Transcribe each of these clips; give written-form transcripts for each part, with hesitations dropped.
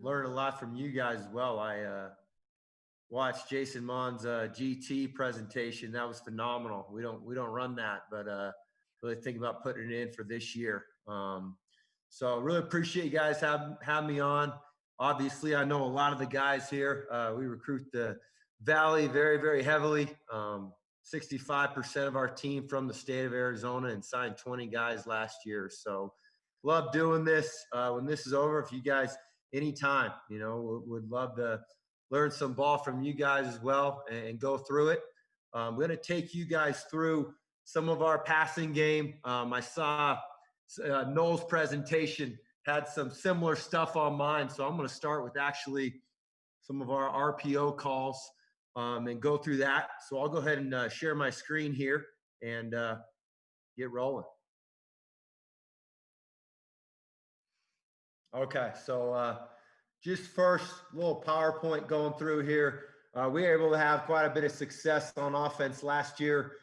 learn a lot from you guys as well. I watched Jason Mon's GT presentation. That was phenomenal. We don't run that, but really think about putting it in for this year. So really appreciate you guys have me on. Obviously, I know a lot of the guys here. We recruit the Valley very, very heavily. 65% of our team from the state of Arizona and signed 20 guys last year. So love doing this. When this is over, if you guys anytime, would love to learn some ball from you guys as well and go through it. I'm going to take you guys through some of our passing game. I saw Noel's presentation had some similar stuff on mine. So I'm going to start with actually some of our RPO calls and go through that. So I'll go ahead and share my screen here and get rolling. Okay, so just first little PowerPoint going through here. We were able to have quite a bit of success on offense last year.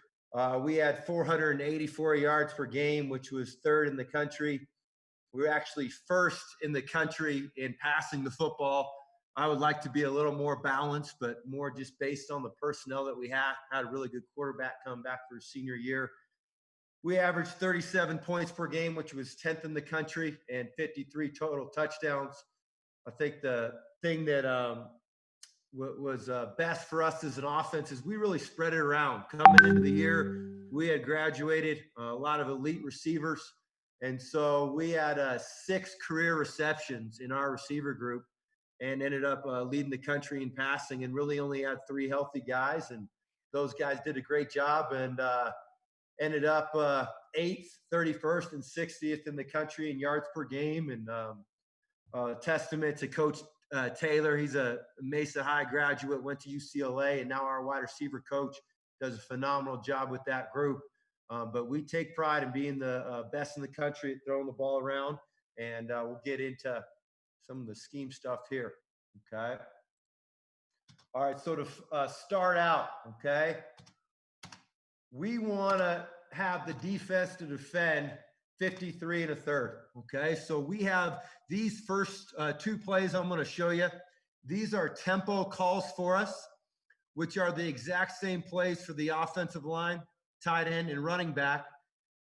We had 484 yards per game, which was third in the country. We were actually first in the country in passing the football. I would like to be a little more balanced, but more just based on the personnel that we had. Had a really good quarterback come back for his senior year. We averaged 37 points per game, which was 10th in the country, and 53 total touchdowns. I think the thing that was best for us as an offense is we really spread it around. Coming into the year, we had graduated a lot of elite receivers. And so we had 6 career receptions in our receiver group and ended up leading the country in passing and really only had 3 healthy guys. And those guys did a great job and ended up 8th, 31st, and 60th in the country in yards per game. And testament to Coach Taylor. He's a Mesa High graduate, went to UCLA, and now our wide receiver coach does a phenomenal job with that group. But we take pride in being the best in the country at throwing the ball around, and we'll get into some of the scheme stuff here, okay? All right, so to start out, okay, we want to have the defense to defend 53 and a third, okay? So we have these first 2 plays I'm going to show you. These are tempo calls for us, which are the exact same plays for the offensive line, tight end, and running back.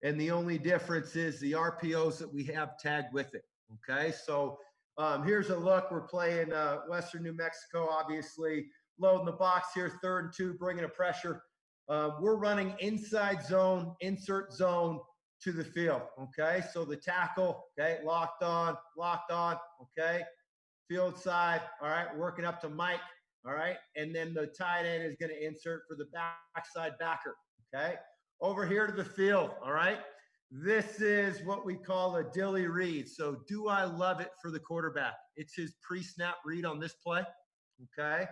And the only difference is the RPOs that we have tagged with it, okay? So here's a look. We're playing Western New Mexico, obviously. Loading the box here, 3rd and 2, bringing a pressure. We're running inside zone, insert zone to the field, okay? So the tackle, okay, locked on, okay? Field side, all right, working up to Mike, all right? And then the tight end is going to insert for the backside backer, okay? Over here to the field, all right? This is what we call a dilly read. So do I love it for the quarterback? It's his pre-snap read on this play, okay?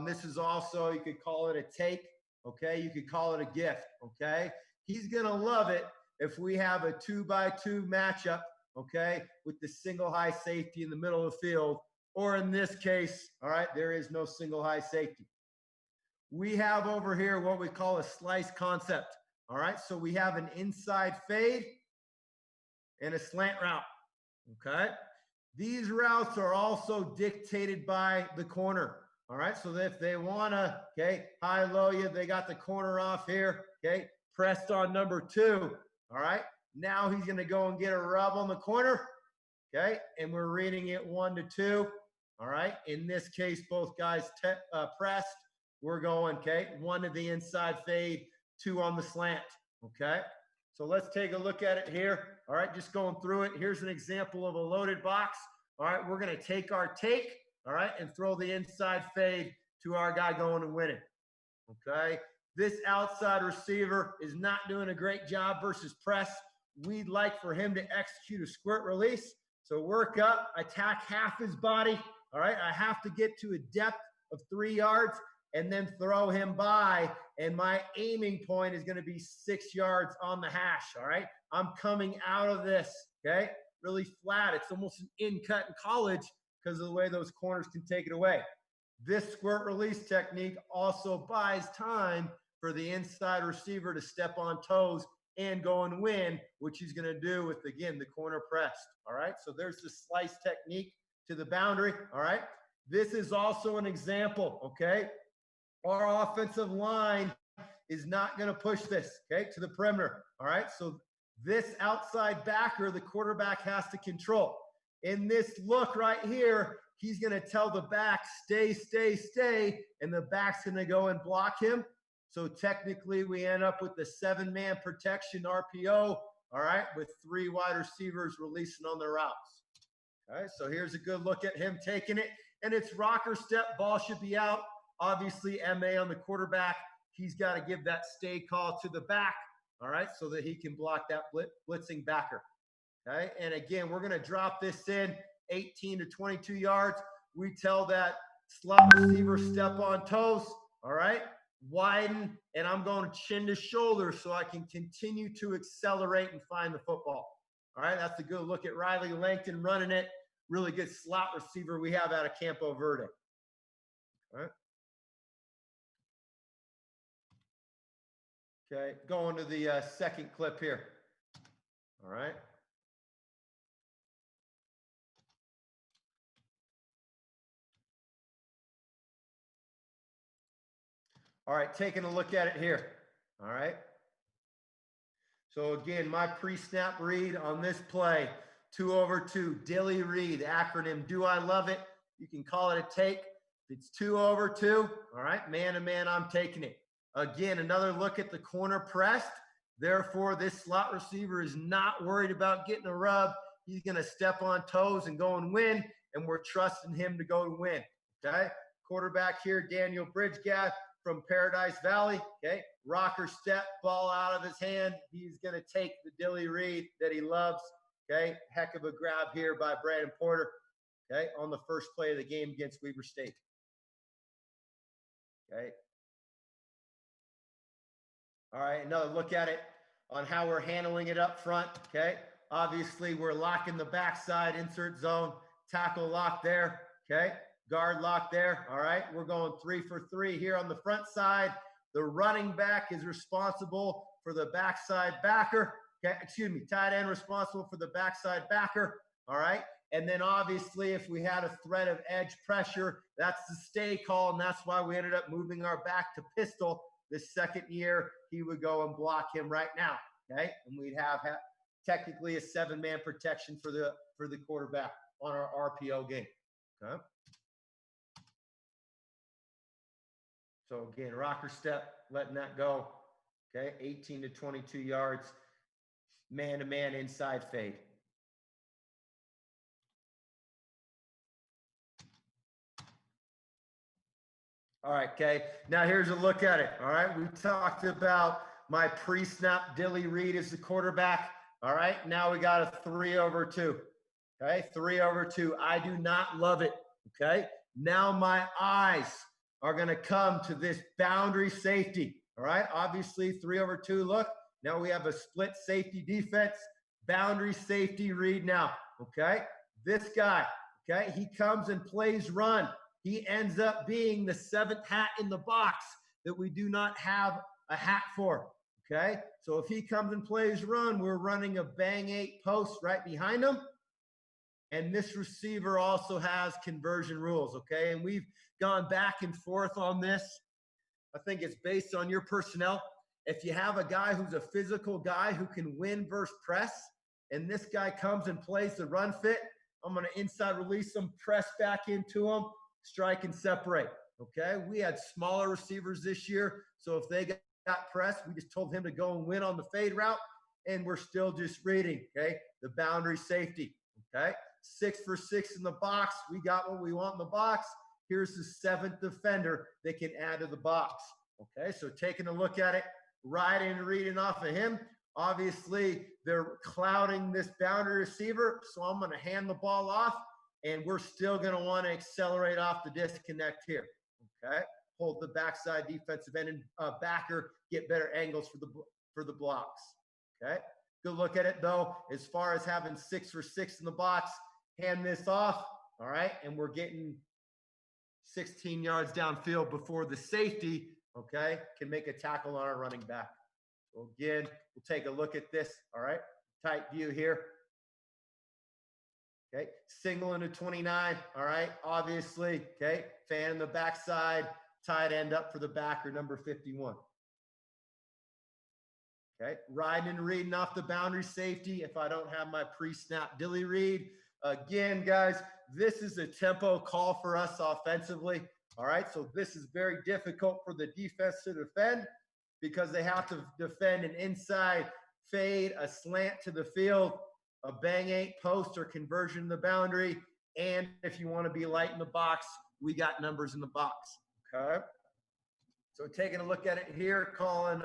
This is also, you could call it a take, okay? You could call it a gift, okay? He's going to love it if we have a 2-by-2 matchup, okay, with the single high safety in the middle of the field, or in this case, all right, there is no single high safety. We have over here what we call a slice concept, all right? So we have an inside fade and a slant route, okay? These routes are also dictated by the corner, all right? So if they want to, okay, high-low you, they got the corner off here, okay, pressed on number 2, all right? Now he's going to go and get a rub on the corner, okay? And we're reading it 1 to 2, all right? In this case, both guys pressed. We're going, okay, 1 to the inside fade, 2 on the slant, okay? So let's take a look at it here, all right? Just going through it. Here's an example of a loaded box, all right? We're going to take our take, all right, and throw the inside fade to our guy going and winning, okay? This outside receiver is not doing a great job versus press. We'd like for him to execute a squirt release. So work up, attack half his body. All right, I have to get to a depth of 3 yards and then throw him by. And my aiming point is going to be 6 yards on the hash. All right, I'm coming out of this, okay, really flat. It's almost an in cut in college because of the way those corners can take it away. This squirt release technique also buys time for the inside receiver to step on toes and go and win, which he's going to do with, again, the corner pressed. All right, so there's the slice technique. to the boundary, all right? This is also an example, okay? Our offensive line is not going to push this, okay, to the perimeter, all right? So this outside backer, the quarterback has to control. In this look right here, he's going to tell the back, stay, stay, stay, and the back's going to go and block him. So technically, we end up with the 7-man protection RPO, all right, with 3 wide receivers releasing on their routes. All right, so here's a good look at him taking it, and it's rocker step, ball should be out. Obviously, MA on the quarterback, he's got to give that stay call to the back, all right, so that he can block that blitzing backer. Okay, and again, we're going to drop this in 18 to 22 yards. We tell that slot receiver step on toes, all right, widen, and I'm going chin to shoulder so I can continue to accelerate and find the football. All right, that's a good look at Riley Langton running it. Really good slot receiver we have out of Campo Verde. All right. Okay, going to the second clip here. All right. All right, taking a look at it here. All right. So again, my pre-snap read on this play, 2 over 2, Dilly read, acronym, do I love it? You can call it a take. If it's 2 over 2, all right, man to man, I'm taking it. Again, another look at the corner pressed. Therefore, this slot receiver is not worried about getting a rub. He's going to step on toes and go and win, and we're trusting him to go and win, okay? Quarterback here, Daniel Bridgegath from Paradise Valley, okay? Rocker step, ball out of his hand. He's going to take the Dilly read that he loves, okay? Heck of a grab here by Brandon Porter, okay, on the first play of the game against Weber State. Okay. All right, another look at it on how we're handling it up front, okay? Obviously, we're locking the backside, insert zone, tackle lock there, okay? Guard lock there, all right? We're going 3 for 3 here on the front side. The running back is responsible for the backside backer, okay? Excuse me, tight end responsible for the backside backer, all right? And then obviously, if we had a threat of edge pressure, that's the stay call, and that's why we ended up moving our back to pistol. This second year, he would go and block him right now, okay? And we'd have technically a 7-man protection for the quarterback on our RPO game, okay? So again, rocker step, letting that go, okay? 18 to 22 yards, man-to-man inside fade. All right, okay. Now here's a look at it. All right, we talked about my pre-snap Dilly read as the quarterback. All right, now we got a 3 over 2. Okay, 3 over 2. I do not love it. Okay, now my eyes are going to come to this boundary safety. All right, obviously 3 over 2. Look, now we have a split safety defense, boundary safety read now. Okay, this guy, okay, he comes and plays run. He ends up being the 7th hat in the box that we do not have a hat for, okay? So if he comes and plays run, we're running a bang 8 post right behind him. And this receiver also has conversion rules, okay? And we've gone back and forth on this. I think it's based on your personnel. If you have a guy who's a physical guy who can win versus press, and this guy comes and plays the run fit, I'm going to inside release him, press back into him, strike and separate, okay? We had smaller receivers this year, so if they got pressed, we just told him to go and win on the fade route, and we're still just reading, okay? The boundary safety, okay? 6 for 6 in the box. We got what we want in the box. Here's the 7th defender they can add to the box, okay? So taking a look at it, riding and reading off of him. Obviously, they're clouding this boundary receiver, so I'm going to hand the ball off, and we're still going to want to accelerate off the disconnect here, okay? Hold the backside defensive end and backer, get better angles for the blocks, okay? Good look at it, though, as far as having 6 for 6 in the box, hand this off, all right? And we're getting 16 yards downfield before the safety, okay, can make a tackle on our running back. So again, we'll take a look at this, all right? Tight view here. Okay, single into 29. All right, obviously. Okay, fan in the backside, tight end up for the backer, number 51. Okay, riding and reading off the boundary safety. If I don't have my pre-snap dilly read, again, guys, this is a tempo call for us offensively. All right, so this is very difficult for the defense to defend because they have to defend an inside fade, a slant to the field, a bang eight post or conversion in the boundary. And if you want to be light in the box, we got numbers in the box. Okay. So taking a look at it here, calling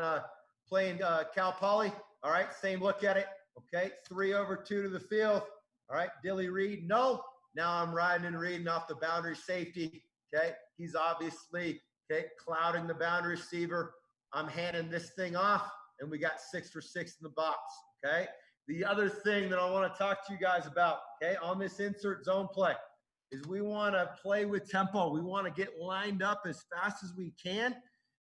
playing Cal Poly. All right, same look at it. Okay, 3/2 to the field. All right, Dilly Reed, no. Now I'm riding and reading off the boundary safety. Okay, he's obviously clouding the boundary receiver. I'm handing this thing off, and we got 6 for 6 in the box. Okay. The other thing that I want to talk to you guys about, on this insert zone play, is we want to play with tempo. We want to get lined up as fast as we can,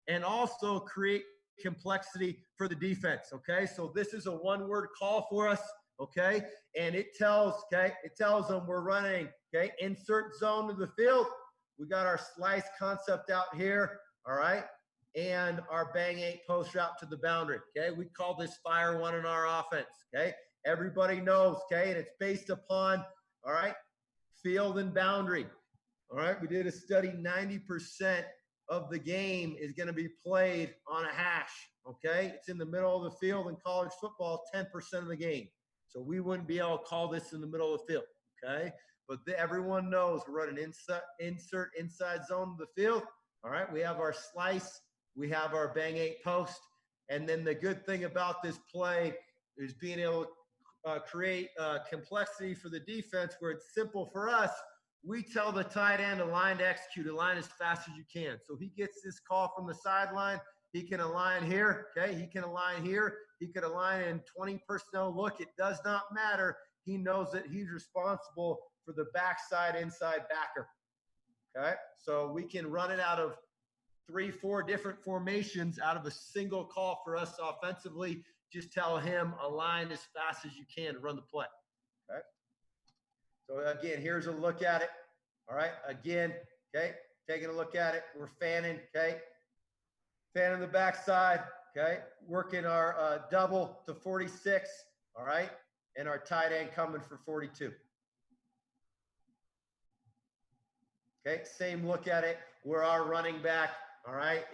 and also create complexity for the defense. Okay, so this is a one-word call for us. Okay, and it tells them we're running insert zone to the field. We got our slice concept out here. All right, and our bang eight post route to the boundary. Okay, we call this fire one in our offense. Okay, everybody knows. Okay, and it's based upon field and boundary. All right, we did a study. 90% of the game is going to be played on a hash. Okay, it's in the middle of the field in college football. 10% of the game. So we wouldn't be able to call this in the middle of the field. Okay, but everyone knows we're running insert inside zone of the field. All right, we have our slice, we have our bang eight post, and then the good thing about this play is being able to create complexity for the defense where it's simple for us. We tell the tight end to line to execute, a line as fast as you can. So he gets this call from the sideline. He can align here, he can align here. He could align in 20 personnel look. It does not matter. He knows that he's responsible for the backside inside backer. Okay, so we can run it out of 3-4 different formations out of a single call for us offensively. Just tell him align as fast as you can to run the play. Okay. So again, here's a look at it. All right. Again, taking a look at it. We're fanning. Fanning the backside. Working our double to 46. All right. And our tight end coming for 42. Same look at it. Where our running back,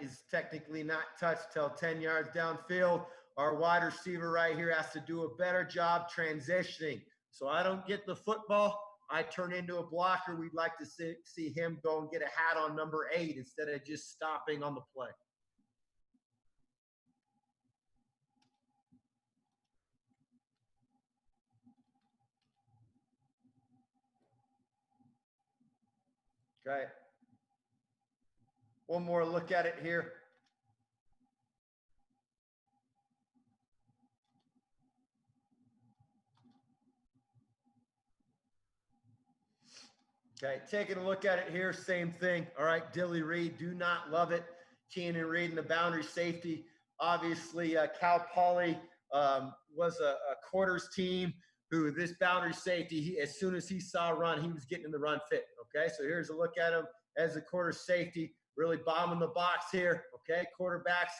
is technically not touched till 10 yards downfield. Our wide receiver right here has to do a better job transitioning. So I don't get the football. I turn into a blocker. We'd like to see him go and get a hat on number 8 instead of just stopping on the play. Okay. One more look at it here. Okay, taking a look at it here, same thing. All right, Dilly Reed, do not love it. Keenan Reed in the boundary safety. Obviously, Cal Poly was a quarters team who this boundary safety, as soon as he saw a run, he was getting in the run fit. Okay, so here's a look at him as a quarter safety, really bombing the box here. Okay, quarterbacks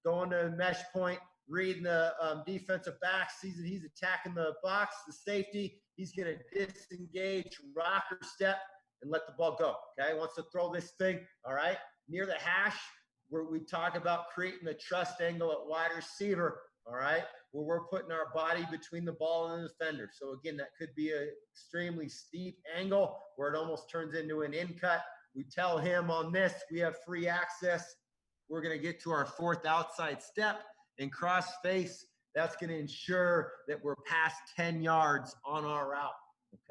going to mesh point, reading the defensive back, sees that he's attacking the box, the safety. He's going to disengage, rocker step, and let the ball go. Okay, wants to throw this thing, near the hash, where we talk about creating the trust angle at wide receiver, where we're putting our body between the ball and the defender. So again, that could be an extremely steep angle where it almost turns into an in cut. We tell him on this, we have free access. We're going to get to our 4th outside step and cross face. That's going to ensure that we're past 10 yards on our route.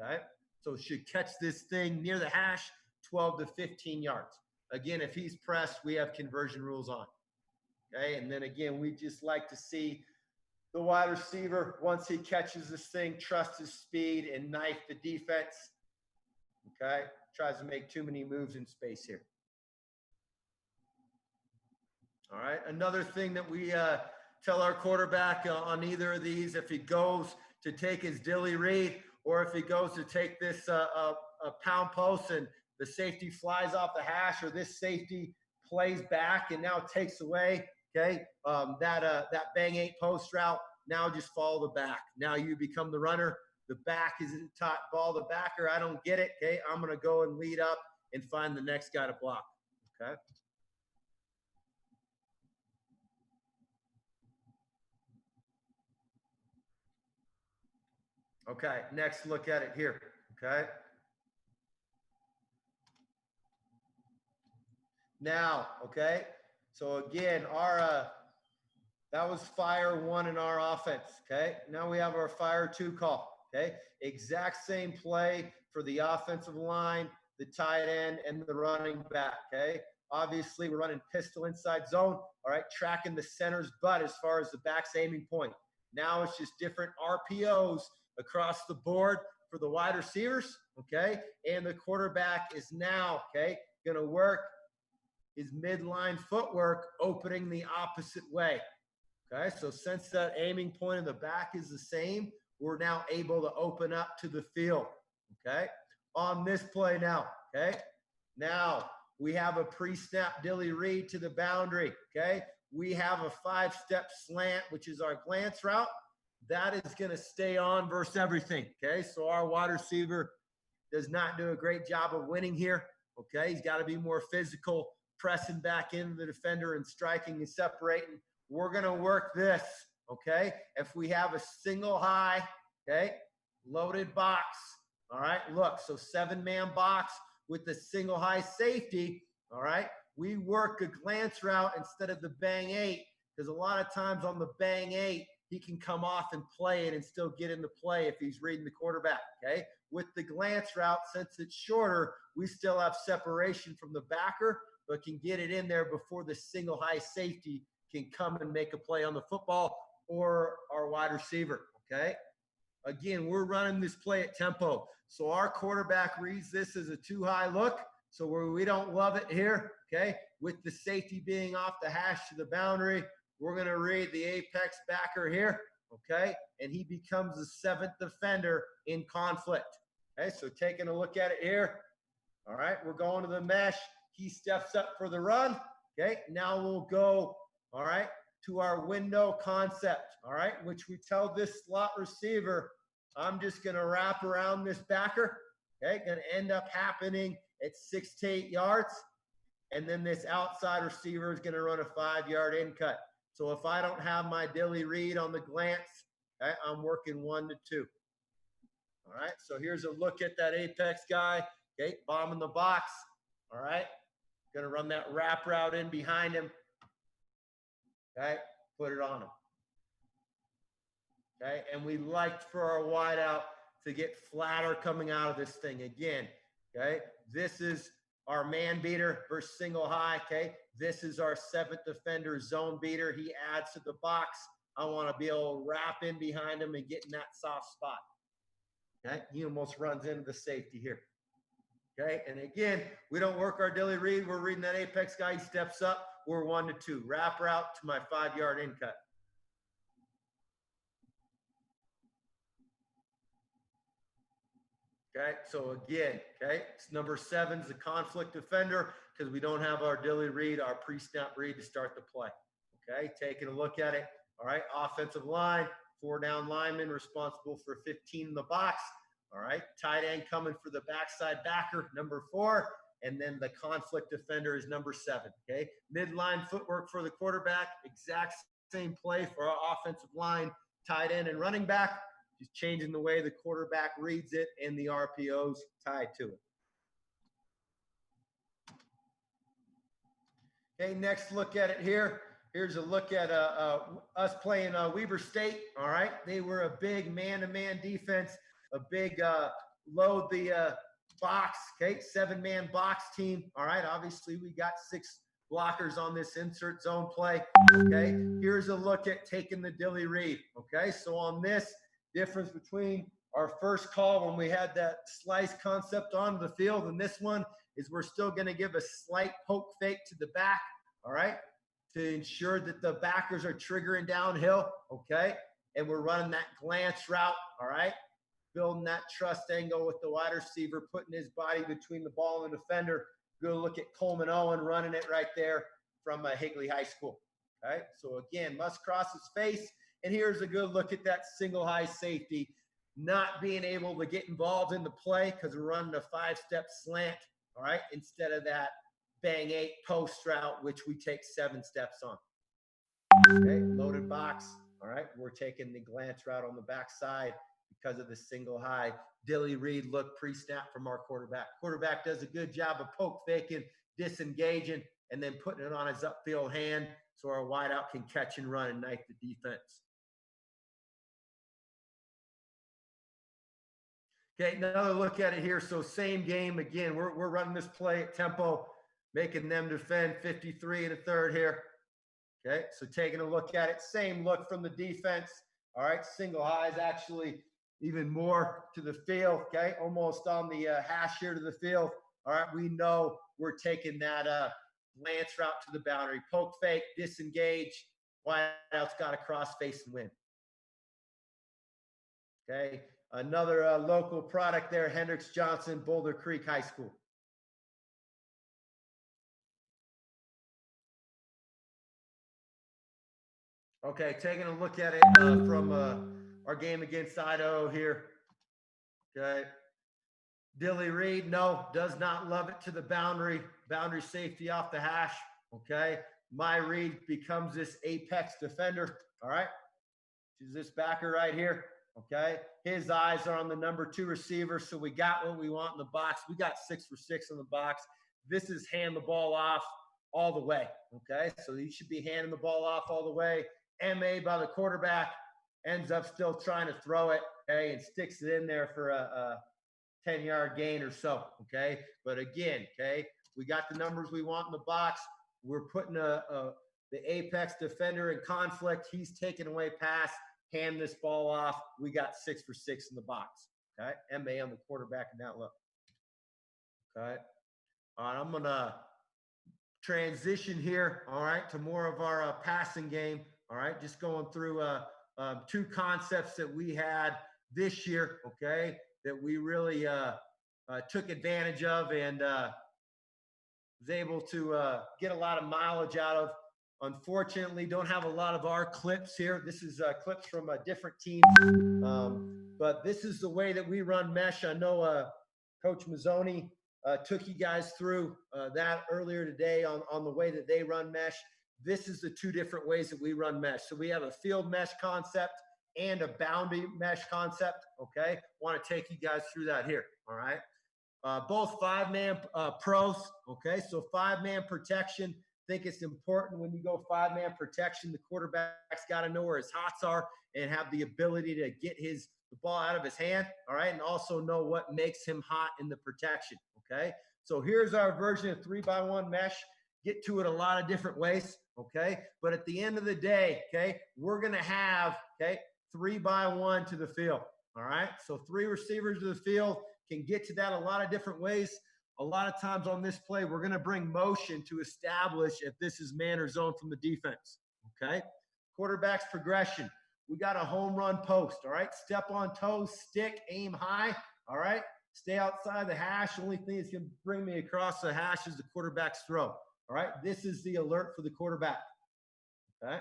Okay, so should catch this thing near the hash, 12 to 15 yards. Again, if he's pressed, we have conversion rules on. Okay, and then again, we just like to see the wide receiver, once he catches this thing, trust his speed and knife the defense. Okay, tries to make too many moves in space here. All right, another thing that we tell our quarterback on either of these, if he goes to take his Dilly Reed, or if he goes to take this a pound post and the safety flies off the hash, or this safety plays back and now takes away, okay, that bang 8 post route, now just follow the back. Now you become the runner. The back is top ball, the backer, I don't get it, okay, I'm going to go and lead up and find the next guy to block, okay? Okay, next look at it here, okay? Now, okay, so again, our that was fire 1 in our offense, okay? Now we have our fire 2 call, okay? Exact same play for the offensive line, the tight end, and the running back, okay? Obviously, we're running pistol inside zone, all right? Tracking the center's butt as far as the back's aiming point. Now it's just different RPOs across the board for the wide receivers, okay? And the quarterback is now, okay, going to work his midline footwork opening the opposite way. Okay, so since that aiming point in the back is the same, we're now able to open up to the field. Okay, on this play now, okay, now we have a pre-snap dilly read to the boundary. Okay, we have a 5-step slant, which is our glance route. That is going to stay on versus everything. Okay, so our wide receiver does not do a great job of winning here. Okay, he's got to be more physical, pressing back into the defender and striking and separating. We're going to work this, okay? If we have a single high, okay, loaded box, all right? Look, so 7-man box with the single high safety, all right? We work a glance route instead of the bang 8, because a lot of times on the bang 8, he can come off and play it and still get into play if he's reading the quarterback, okay? With the glance route, since it's shorter, we still have separation from the backer, but can get it in there before the single high safety can come and make a play on the football or our wide receiver, okay? Again, we're running this play at tempo. So our quarterback reads this as a too high look. So we don't love it here, okay? With the safety being off the hash to the boundary, we're going to read the apex backer here, okay? And he becomes the 7th defender in conflict, okay? So taking a look at it here, all right, we're going to the mesh. He steps up for the run, okay? Now we'll go, all right, to our window concept, all right, which we tell this slot receiver, I'm just going to wrap around this backer, okay? Going to end up happening at 6 to 8 yards. And then this outside receiver is going to run a 5-yard in cut. So if I don't have my dilly read on the glance, okay, I'm working 1 to 2. All right, so here's a look at that apex guy, okay, bombing the box, all right? Going to run that wrap route in behind him, okay, put it on him. Okay, and we liked for our wideout to get flatter coming out of this thing again, okay? This is our man beater versus single high, okay? This is our 7th defender zone beater. He adds to the box. I want to be able to wrap in behind him and get in that soft spot, okay? He almost runs into the safety here, okay? And again, we don't work our dilly read. We're reading that apex guy. He steps up. We're 1 to 2. Wrap route to my 5-yard in cut. Okay, so again, okay, number 7 is the conflict defender because we don't have our dilly read, our pre-snap read to start the play. Okay, taking a look at it. All right, offensive line, 4 down linemen responsible for 15 in the box. All right, tight end coming for the backside backer, number 4, and then the conflict defender is number 7. Okay, midline footwork for the quarterback, exact same play for our offensive line, tight end and running back. Just changing the way the quarterback reads it and the RPOs tied to it. Okay, next look at it here. Here's a look at us playing Weber State, all right? They were a big man-to-man defense, a big load the box, okay? 7-man box team, all right? Obviously, we got 6 blockers on this insert zone play, okay? Here's a look at taking the dilly read, okay? So on this, difference between our first call when we had that slice concept onto the field and this one is we're still going to give a slight poke fake to the back, all right, to ensure that the backers are triggering downhill, okay, and we're running that glance route, all right, building that trust angle with the wide receiver, putting his body between the ball and the defender. Good look at Coleman Owen running it right there from Higley High School. Okay, so again, must cross his face. And here's a good look at that single high safety, not being able to get involved in the play because we're running a 5-step slant, all right, instead of that bang 8 post route, which we take 7 steps on. Okay, loaded box, all right, we're taking the glance route on the backside because of the single high. Dilly Reed look pre-snap from our quarterback. Quarterback does a good job of poke faking, disengaging, and then putting it on his upfield hand so our wideout can catch and run and knife the defense. Okay, another look at it here. So same game again. We're running this play at tempo, making them defend 53 and a third here. Okay, so taking a look at it, same look from the defense. All right, single highs actually even more to the field. Okay, almost on the hash here to the field. All right, we know we're taking that lance route to the boundary. Poke fake, disengage. Wideout's got to cross face and win. Okay, another local product there, Hendricks Johnson, Boulder Creek High School. Okay, taking a look at it from our game against Idaho here. Okay. Dilly Reed, no, does not love it to the boundary. Boundary safety off the hash. Okay. My Reed becomes this apex defender. All right. She's this backer right here. Okay. His eyes are on the number 2 receiver. So we got what we want in the box. We got 6 for 6 in the box. This is hand the ball off all the way. Okay. So you should be handing the ball off all the way. MA by the quarterback, ends up still trying to throw it, okay, and sticks it in there for a 10-yard gain or so, okay? But again, okay, we got the numbers we want in the box. We're putting the apex defender in conflict. He's taking away pass, hand this ball off. We got 6 for 6 in the box, okay? MA on the quarterback and that look, okay? All right, I'm going to transition here, all right, to more of our passing game. All right, just going through 2 concepts that we had this year, okay, that we really took advantage of and was able to get a lot of mileage out of. Unfortunately, don't have a lot of our clips here. This is clips from different teams, but this is the way that we run mesh. I know Coach Mazzoni took you guys through that earlier today on the way that they run mesh. This is the 2 different ways that we run mesh. So we have a field mesh concept and a boundary mesh concept, okay? Want to take you guys through that here, all right? Both 5-man pros, okay? So 5-man protection. Think it's important when you go 5-man protection, the quarterback's got to know where his hots are and have the ability to get the ball out of his hand, all right? And also know what makes him hot in the protection, okay? So here's our version of 3-by-1 mesh. Get to it a lot of different ways, okay? But at the end of the day, okay, we're going to have, okay, 3-by-1 to the field, all right? So 3 receivers to the field can get to that a lot of different ways. A lot of times on this play, we're going to bring motion to establish if this is man or zone from the defense, okay? Quarterback's progression. We got a home run post, all right? Step on toes, stick, aim high, all right? Stay outside the hash. Only thing that's going to bring me across the hash is the quarterback's throw. All right, this is the alert for the quarterback. Okay,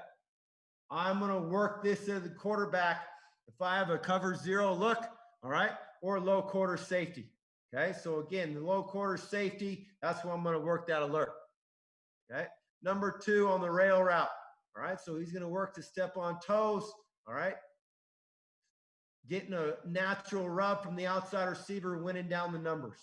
I'm going to work this as the quarterback if I have a cover 0 look, all right, or low quarter safety. Okay, so again, the low quarter safety, that's when I'm going to work that alert. Okay, number 2 on the rail route. All right, so he's going to work to step on toes. All right, getting a natural rub from the outside receiver, winning down the numbers.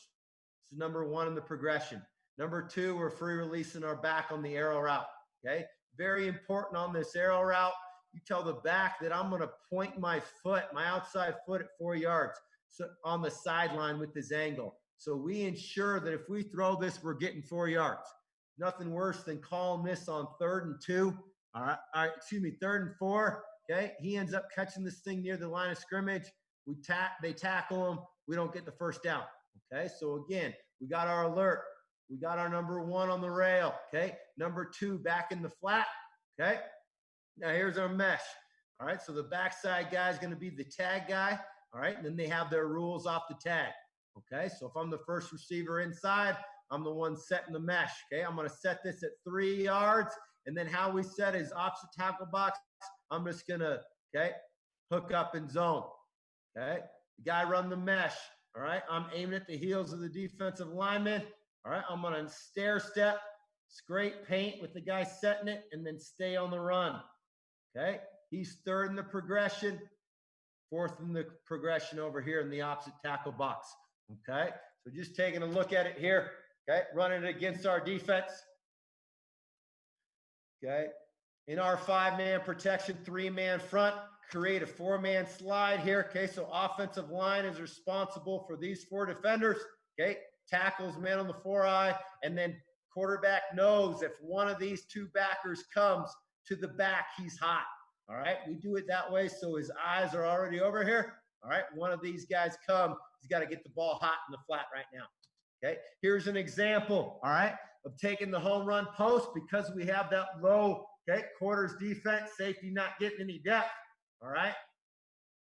This is number 1 in the progression. Number 2, we're free releasing our back on the arrow route, okay? Very important on this arrow route. You tell the back that I'm going to point my foot, my outside foot at 4 yards so on the sideline with this angle. So we ensure that if we throw this, we're getting 4 yards. Nothing worse than calling this on 3rd and 2. All right, excuse me, 3rd and 4, okay? He ends up catching this thing near the line of scrimmage. They tackle him. We don't get the first down, okay? So again, we got our alert. We got our number 1 on the rail, okay? Number 2 back in the flat, okay? Now here's our mesh, all right? So the backside guy is going to be the tag guy, All right. And then they have their rules off the tag. Okay. So if I'm the first receiver inside, I'm the one setting the mesh. Okay. I'm going to set this at 3 yards. And then how we set is opposite tackle box. I'm just going to, okay, hook up and zone. Okay. The guy run the mesh. All right. I'm aiming at the heels of the defensive lineman. All right. I'm going to stair step, scrape paint with the guy setting it, and then stay on the run. Okay. He's third in the progression, fourth in the progression over here in the opposite tackle box. Okay. So just taking a look at it here. Okay. Running it against our defense. Okay. In our 5-man protection, 3-man front, create a 4-man slide here. Okay. So offensive line is responsible for these 4 defenders. Okay. Tackles man on the 4-eye, and then quarterback knows if one of these 2 backers comes to the back, he's hot. All right. We do it that way. So his eyes are already over here. All right. One of these guys come, he's got to get the ball hot in the flat right now. Okay. Here's an example. All right. Of taking the home run post because we have that low, okay, quarters defense, safety not getting any depth. All right.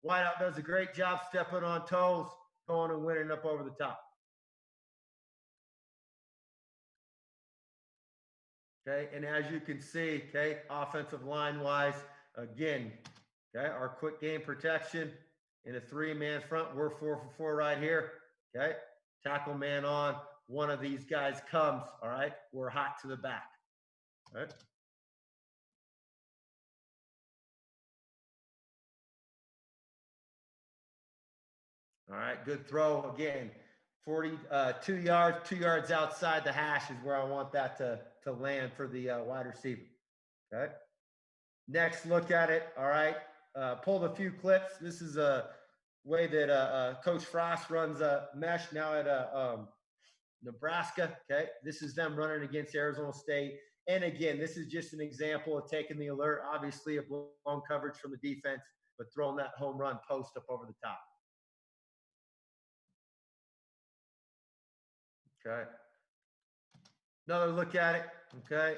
Wideout does a great job stepping on toes, going and winning up over the top. Okay. And as you can see, okay, offensive line wise, again, okay, our quick game protection in a 3-man front, we're 4 for 4 right here. Okay. Tackle man on. One of these guys comes, all right, we're hot to the back. All right. All right, good throw. Again, 2 yards, 2 yards outside the hash is where I want that to land for the wide receiver. Okay. Next, look at it. All right. Pulled a few clips. This is a way that Coach Frost runs a mesh now at Nebraska. Okay. This is them running against Arizona State. And again, this is just an example of taking the alert, obviously a blown coverage from the defense, but throwing that home run post up over the top. Okay. Another look at it. Okay.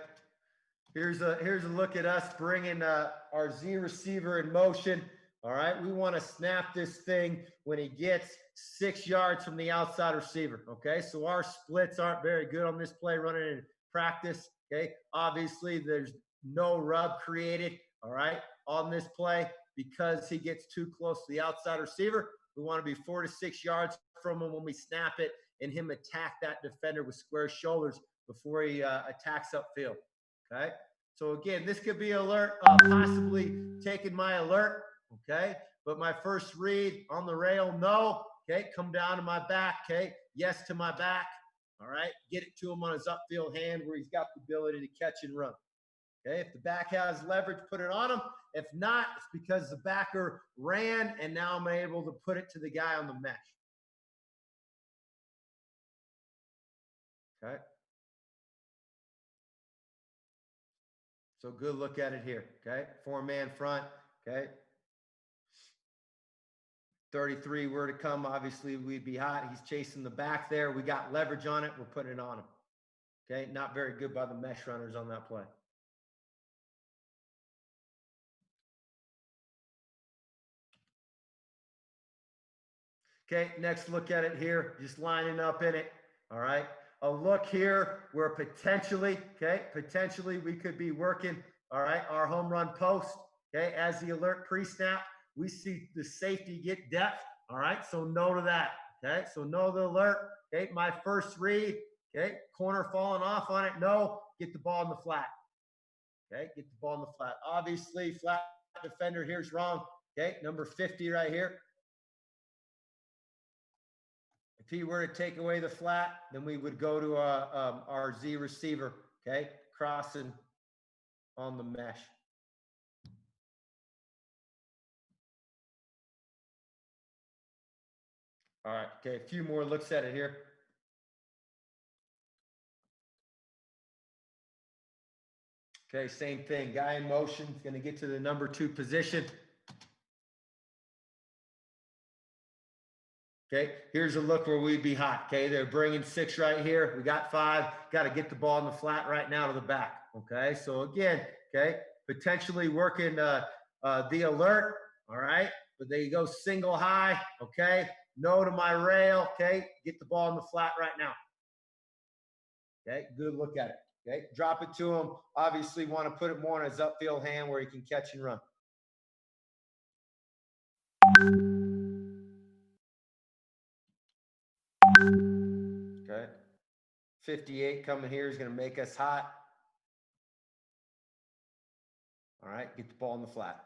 Here's a look at us bringing our Z receiver in motion. All right. We want to snap this thing when he gets 6 yards from the outside receiver. Okay. So our splits aren't very good on this play running in practice. Okay. Obviously, there's no rub created. All right. On this play because he gets too close to the outside receiver. We want to be 4 to 6 yards from him when we snap it and him attack that defender with square shoulders before he attacks upfield. Okay. So again, this could be alert, possibly taking my alert. Okay. But my first read on the rail, no. Okay. Come down to my back. Okay. Yes to my back. All right. Get it to him on his upfield hand where he's got the ability to catch and run. Okay. If the back has leverage, put it on him. If not, it's because the backer ran and now I'm able to put it to the guy on the mesh. Okay. So good look at it here. Okay. 4-man front. Okay. 33 were to come. Obviously, we'd be hot. He's chasing the back there. We got leverage on it. We're putting it on him. Okay. Not very good by the mesh runners on that play. Okay. Next look at it here. Just lining up in it. All right. A look here where potentially we could be working, all right, our home run post, okay, as the alert pre-snap, we see the safety get depth, all right, so no to that, okay, so no the alert, okay, my first read, okay, corner falling off on it, no, get the ball in the flat, okay, get the ball in the flat. Obviously, flat defender here's wrong, okay, number 50 right here. If he were to take away the flat, then we would go to our Z receiver, okay, crossing on the mesh. All right, okay, a few more looks at it here. Okay, same thing, guy in motion is going to get to the number 2 position. Okay, here's a look where we'd be hot. Okay, they're bringing 6 right here. We got 5. Got to get the ball in the flat right now to the back. Okay, so again, okay, potentially working the alert. All right, but there you go, single high, okay? No to my rail, okay? Get the ball in the flat right now. Okay, good look at it. Okay, drop it to him. Obviously, want to put it more on his upfield hand where he can catch and run. Okay, 58 coming here is going to make us hot. All right, get the ball in the flat.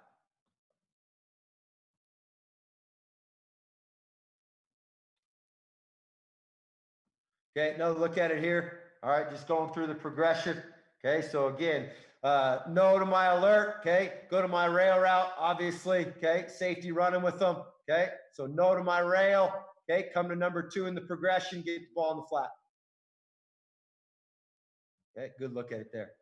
Okay, another look at it here. All right, just going through the progression. Okay, so again, no to my alert. Okay, go to my rail route, obviously. Okay, safety running with them. Okay, so no to my rail. Okay, come to number 2 in the progression, get the ball in the flat. Okay, good look at it there.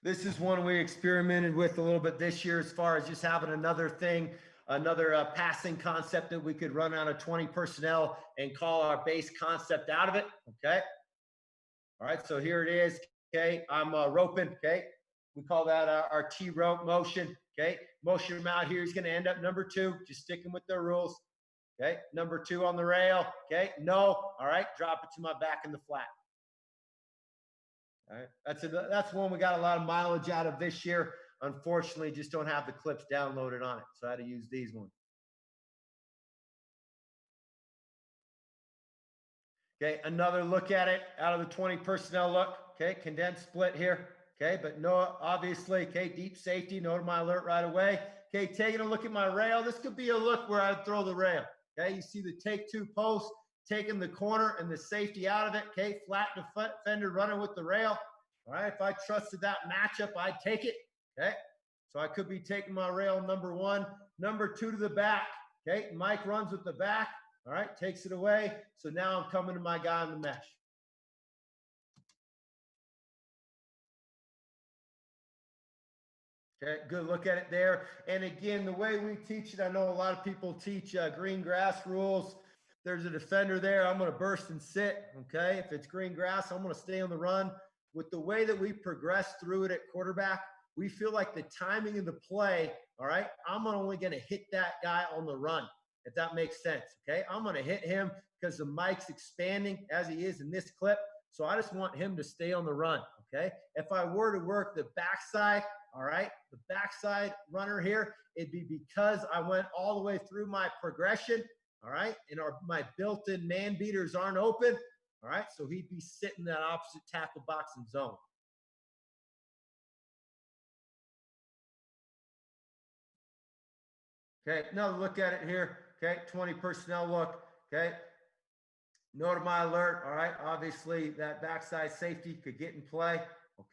This is one we experimented with a little bit this year as far as just having another thing, another passing concept that we could run out of 20 personnel and call our base concept out of it. Okay. All right. So here it is. Okay. I'm roping. Okay. We call that our T rope motion. Okay. Motion him out here. He's going to end up number 2, just sticking with their rules. Okay. Number 2 on the rail. Okay. No. All right. Drop it to my back in the flat. All right. That's one we got a lot of mileage out of this year. Unfortunately, just don't have the clips downloaded on it. So I had to use these ones. Okay, another look at it out of the 20 personnel look. Okay, condensed split here. Okay, but no, obviously, okay, deep safety, no to my alert right away. Okay, taking a look at my rail. This could be a look where I'd throw the rail. Okay, you see the take 2 post, taking the corner and the safety out of it. Okay, flat defender running with the rail. All right, if I trusted that matchup, I'd take it. Okay, so I could be taking my rail number 1, number 2 to the back. Okay, Mike runs with the back. All right, takes it away. So now I'm coming to my guy on the mesh. Okay, good look at it there. And again, the way we teach it, I know a lot of people teach green grass rules. There's a defender there. I'm going to burst and sit. Okay, if it's green grass, I'm going to stay on the run. With the way that we progress through it at quarterback, we feel like the timing of the play, all right, I'm only going to hit that guy on the run, if that makes sense. Okay, I'm going to hit him because the mic's expanding as he is in this clip. So I just want him to stay on the run. Okay, if I were to work the backside, all right, the backside runner here, it'd be because I went all the way through my progression, all right, and my built-in man beaters aren't open, all right, so he'd be sitting that opposite tackle box and zone. Okay, another look at it here. Okay, 20 personnel look. Okay, no to my alert. All right, obviously that backside safety could get in play.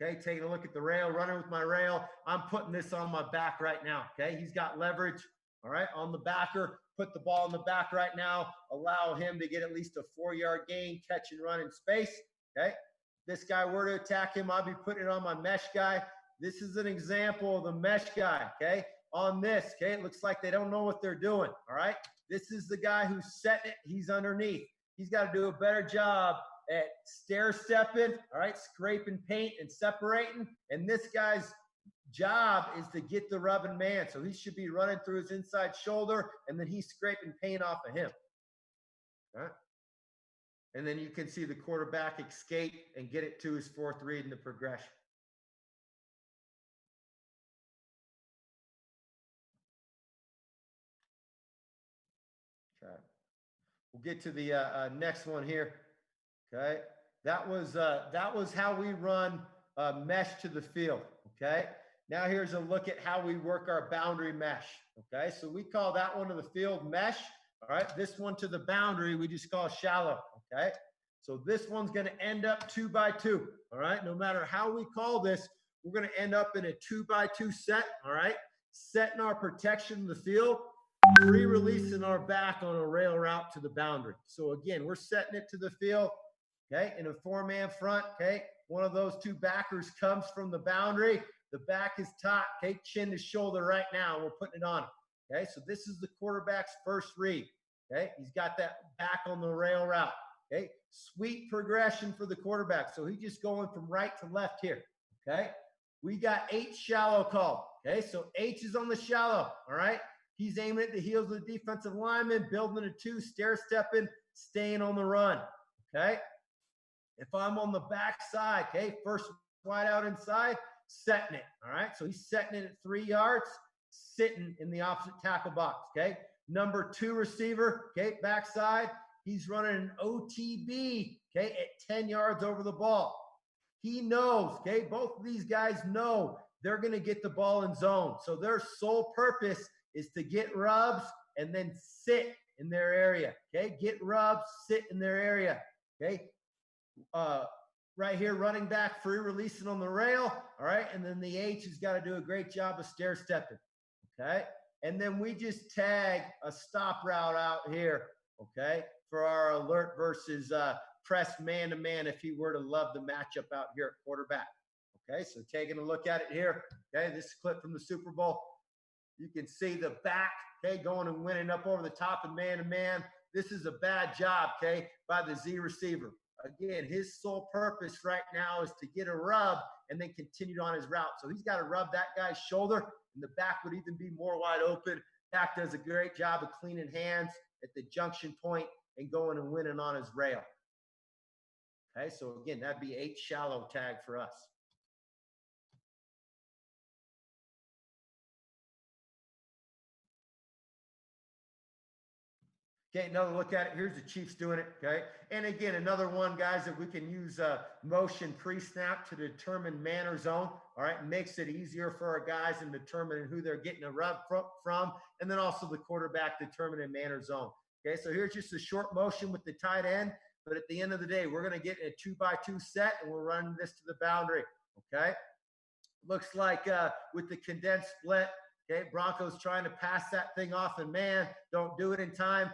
Okay, taking a look at the rail, running with my rail. I'm putting this on my back right now. Okay, he's got leverage. All right, on the backer. Put the ball in the back right now. Allow him to get at least a 4-yard gain, catch and run in space. Okay, this guy were to attack him, I'll be putting it on my mesh guy. This is an example of the mesh guy. Okay, on this. Okay, it looks like they don't know what they're doing. All right, this is the guy who's setting it. He's underneath. He's got to do a better job at stair stepping, all right, scraping paint and separating. And this guy's job is to get the rubbing man. So he should be running through his inside shoulder, and then he's scraping paint off of him. All right. And then you can see the quarterback escape and get it to his 4th read in the progression. Okay. We'll get to the next one here. Okay, that was how we run mesh to the field. Okay, now here's a look at how we work our boundary mesh. Okay, so we call that one to the field mesh. All right, this one to the boundary we just call shallow. Okay, so this one's going to end up 2 by 2. All right, no matter how we call this, we're going to end up in a 2 by 2 set. All right, setting our protection in the field, re-releasing our back on a rail route to the boundary. So again, we're setting it to the field. Okay, in a 4-man front, okay, one of those 2 backers comes from the boundary. The back is taut, okay, chin to shoulder right now. We're putting it on him. Okay, so this is the quarterback's first read. Okay, he's got that back on the rail route. Okay, sweet progression for the quarterback. So he's just going from right to left here. Okay, We got H shallow call. Okay, so H is on the shallow. All right. He's aiming at the heels of the defensive lineman, building a two, stair stepping, staying on the run. Okay. If I'm on the backside, okay, first wide out inside, setting it. All right. So he's setting it at 3 yards, sitting in the opposite tackle box. Okay. Number 2 receiver, okay, backside. He's running an OTB, okay, at 10 yards over the ball. He knows, okay, both of these guys know they're going to get the ball in zone. So their sole purpose is to get rubs and then sit in their area, okay? Get rubs, sit in their area, okay? Right here, running back free, releasing on the rail, all right? And then the H has got to do a great job of stair stepping, okay? And then we just tag a stop route out here, okay, for our alert versus press man-to-man if he were to love the matchup out here at quarterback. Okay, so taking a look at it here, okay, this clip from the Super Bowl. You can see the back, okay, going and winning up over the top of man-to-man. This is a bad job, okay, by the Z receiver. Again, his sole purpose right now is to get a rub and then continue on his route. So he's got to rub that guy's shoulder, and the back would even be more wide open. Back does a great job of cleaning hands at the junction point and going and winning on his rail. Okay, so again, that'd be 8 shallow tag for us. Okay, another look at it. Here's the Chiefs doing it, okay? And again, another one, guys, that we can use motion pre-snap to determine man or zone, all right? Makes it easier for our guys in determining who they're getting a rub from, and then also the quarterback determining man or zone. Okay, so here's just a short motion with the tight end, but at the end of the day, we're going to get a 2-by-2 set, and we're running this to the boundary, okay? Looks like with the condensed split, okay, Broncos trying to pass that thing off, and man, don't do it in time.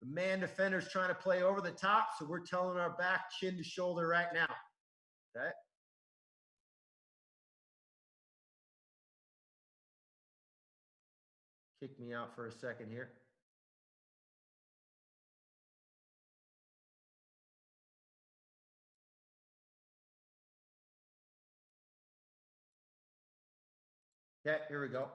The man defender's trying to play over the top, so we're telling our back chin to shoulder right now. Okay. Kick me out for a second here. Okay, here we go.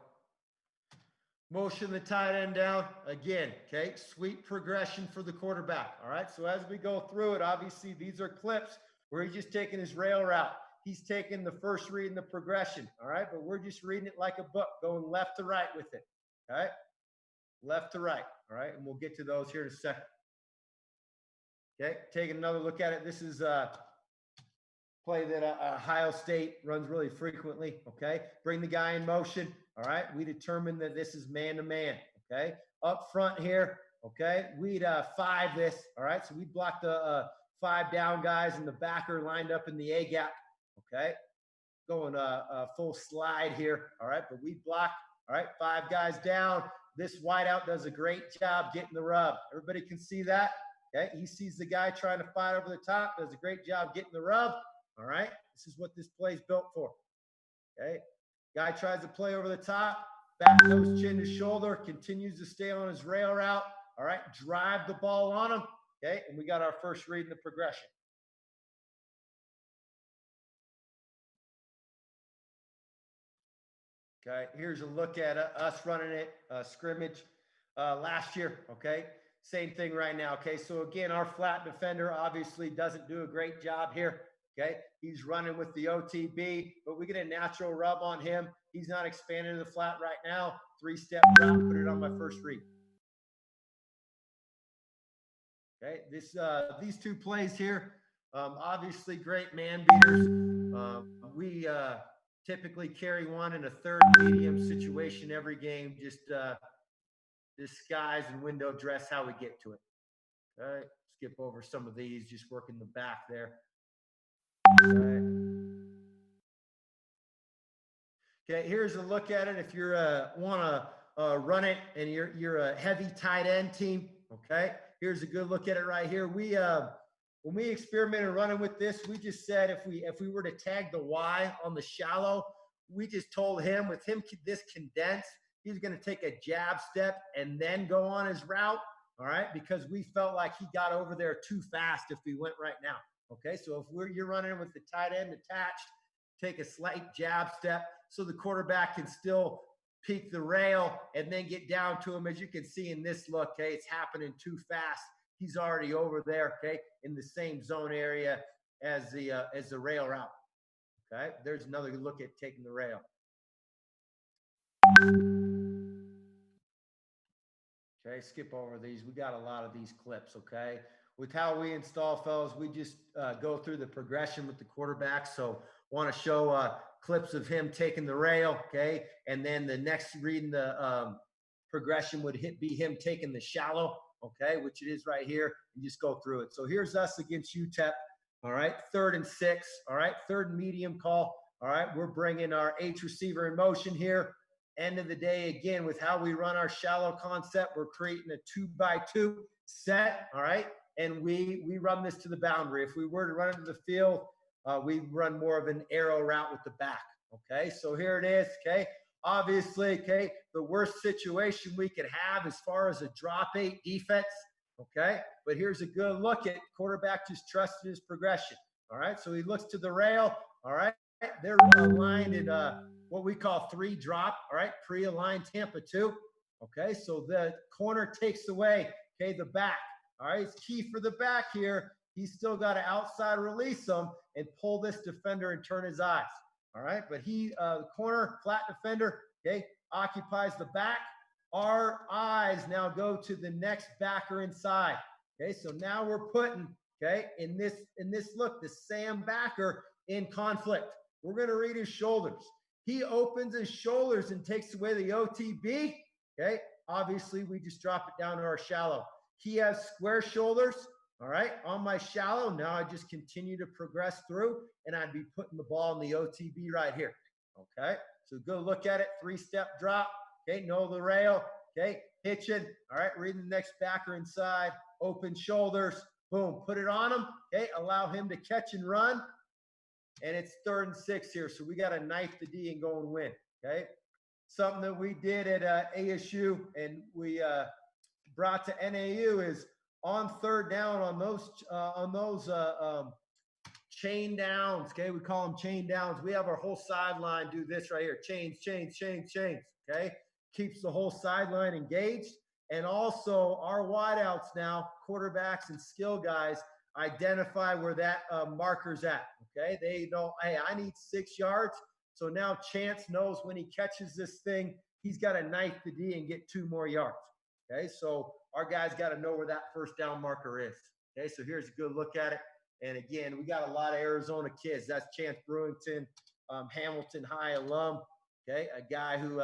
Motion the tight end down again. Okay, sweep progression for the quarterback. All right, so as we go through it, obviously these are clips where he's just taking his rail route. He's taking the first read in the progression. All right, but we're just reading it like a book, going left to right with it. All right, left to right. All right, and we'll get to those here in a second. Okay, taking another look at it. This is a play that Ohio State runs really frequently. Okay, bring the guy in motion. All right, we determine that this is man-to-man, okay? Up front here, okay, we'd 5 this, all right? So we block the 5 down guys and the backer lined up in the A-gap, okay? Going full slide here, all right? But we block, all right, 5 guys down. This wideout does a great job getting the rub. Everybody can see that, okay? He sees the guy trying to fight over the top, does a great job getting the rub, all right? This is what this play is built for, okay? Guy tries to play over the top, back goes chin to shoulder, continues to stay on his rail route. All right, drive the ball on him. Okay, and we got our first read in the progression. Okay, here's a look at us running it scrimmage last year. Okay, same thing right now. Okay, so again, our flat defender obviously doesn't do a great job here. Okay, he's running with the OTB, but we get a natural rub on him. He's not expanding the flat right now. 3-step drop, put it on my first read. Okay, these 2 plays here, obviously great man beaters. We typically carry one in a third medium situation every game, just disguise and window dress how we get to it. All right, skip over some of these, just working the back there. Okay, here's a look at it. If you're want to run it and you're a heavy tight end team, okay, here's a good look at it right here. We when we experimented running with this, we just said if we were to tag the Y on the shallow, we just told him with him this condensed, he's going to take a jab step and then go on his route. All right, because we felt like he got over there too fast if we went right now. Okay, so if you're running with the tight end attached, take a slight jab step so the quarterback can still peek the rail and then get down to him. As you can see in this look, okay, it's happening too fast. He's already over there, okay, in the same zone area as the rail route. Okay, there's another look at taking the rail. Okay, skip over these. We got a lot of these clips, okay? With how we install, fellas, we just go through the progression with the quarterback. So want to show clips of him taking the rail, okay? And then the next reading the progression would be him taking the shallow, okay, which it is right here, and just go through it. So here's us against UTEP, all right? 3rd and 6, all right? 3rd and medium call, all right? We're bringing our H receiver in motion here. End of the day, again, with how we run our shallow concept, we're creating a 2x2 set, all right? And we run this to the boundary. If we were to run it to the field, we run more of an arrow route with the back, okay? So here it is, okay? Obviously, okay, the worst situation we could have as far as a drop 8 defense, okay? But here's a good look at quarterback just trusting his progression, all right? So he looks to the rail, all right? They're aligned in what we call 3 drop, all right? Pre-aligned Tampa 2, okay? So the corner takes away, okay, the back, all right? It's key for the back here. He's still got to outside release him and pull this defender and turn his eyes, all right? But the corner, flat defender, okay, occupies the back. Our eyes now go to the next backer inside, okay? So now we're putting, okay, in this look, the Sam backer in conflict. We're going to read his shoulders. He opens his shoulders and takes away the OTB, okay? Obviously, we just drop it down to our shallow. He has square shoulders, all right, on my shallow. Now I just continue to progress through, and I'd be putting the ball in the OTB right here, okay? So go look at it, 3-step drop, okay, know the rail, okay, hitching, all right, reading the next backer inside, open shoulders, boom, put it on him, okay, allow him to catch and run, and it's 3rd and 6 here, so we got to knife the D and go and win, okay? Something that we did at ASU and we brought to NAU is on 3rd down on those chain downs, okay? We call them chain downs. We have our whole sideline do this right here, chains, chains, chains, chains, okay? Keeps the whole sideline engaged. And also our wideouts now, quarterbacks and skill guys, identify where that marker's at, okay? They know, hey, I need 6 yards. So now Chance knows when he catches this thing, he's got to knife the D and get 2 more yards, okay? So our guys got to know where that 1st down marker is, okay? So here's a good look at it. And again, we got a lot of Arizona kids. That's Chance Brewington, Hamilton High alum, okay? A guy who